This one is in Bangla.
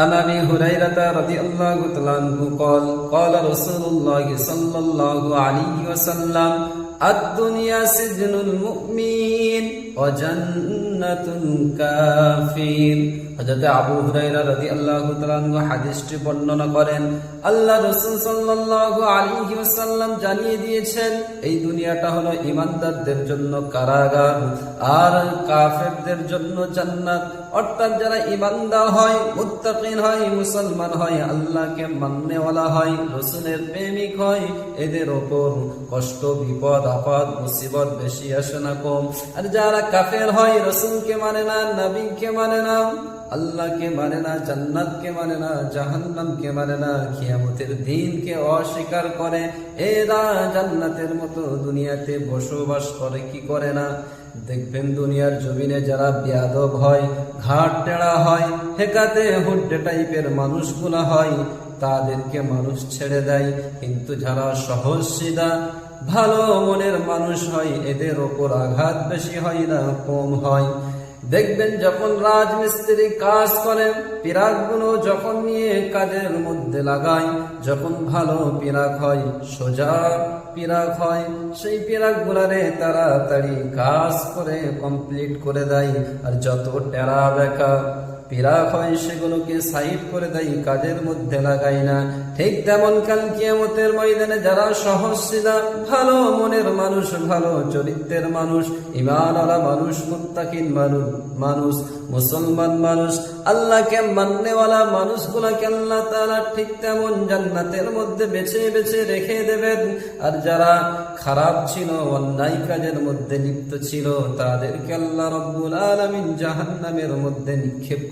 عن أبي هريرة رضي الله تعالى عنه قال قال رسول الله صلى الله عليه وسلم الدنيا سجن المؤمن وجنة الكافر। হযরত আবু হুরায়রা রাদিয়াল্লাহু তাআলা আনহু হাদিসটি বর্ণনা করেন, আল্লাহ রাসূল সাল্লাল্লাহু আলাইহি ওয়াসাল্লাম জানিয়ে দিয়েছেন, এই দুনিয়াটা হলো ঈমানদারদের জন্য কারাগার আর কাফেরদের জন্য জান্নাত। অর্থাৎ যারা ঈমানদার হয়, মুত্তাকিন হয়, মুসলমান হয়, আল্লাহকে মাননেওয়ালা হয়, রাসূলের প্রেমিক হয়, এদের ওপর কষ্ট, বিপদ, আপদ, মুসিবত বেশি আসে না কম। আর যারা কাফের হয়, রাসূলকে মানে না, নবীকে মানে না, আল্লাহকে মানে না, জান্নাতকে মানে না, জাহান্নামকে মানে না, কিয়ামতের দিনকে অস্বীকার করে, এরা জান্নাতের মতো দুনিয়াতে বসবাস করে কি করে না। দেখবেন দুনিয়ার জমিনে যারা বেয়াদব হয়, ঘাট টেড়া হয়, হেকাতে হুড্ডে টাইপের মানুষগুলা হয়, তাদেরকে মানুষ ছেড়ে দেয়। কিন্তু যারা সহজ সিধা ভালো মনের মানুষ হয়, এদের ওপর আঘাত বেশি হয় না কম হয়। দেখবেন যখন রাজমিস্ত্রি কাজ করে, পিরাকগুলো যখন নিয়ে কাজের মধ্যে লাগায়, যখন ভালো পিরাক হয়, সোজা পিরাক হয়, সেই পিরাকগুলারে তাড়াতাড়ি কাজ করে কমপ্লিট করে দেয়। আর যত টেরা বেকা পিরাক হয় সেগুলোকে সাইড করে দেয়, কাজের মধ্যে লাগায় না। ঠিক তেমন কাল কিয়ামতের ময়দানে যারা সহজ সিধা ভালো মনের মানুষ, ভালো চরিত্রের মানুষ, ঈমানওয়ালা মানুষ, মুত্তাকিন মানুষ, মুসলমান মানুষ, আল্লাহকে মাননেওয়ালা মানুষগুলোকে আল্লাহ তাআলা ঠিক তেমন জান্নাতের মধ্যে বেছে বেছে রেখে দেবেন। আর যারা খারাপ ছিল, অন্যায় কাজের মধ্যে লিপ্ত ছিল, তাদেরকে আল্লাহ রাব্বুল আলামিন জাহান্নামের মধ্যে নিক্ষেপ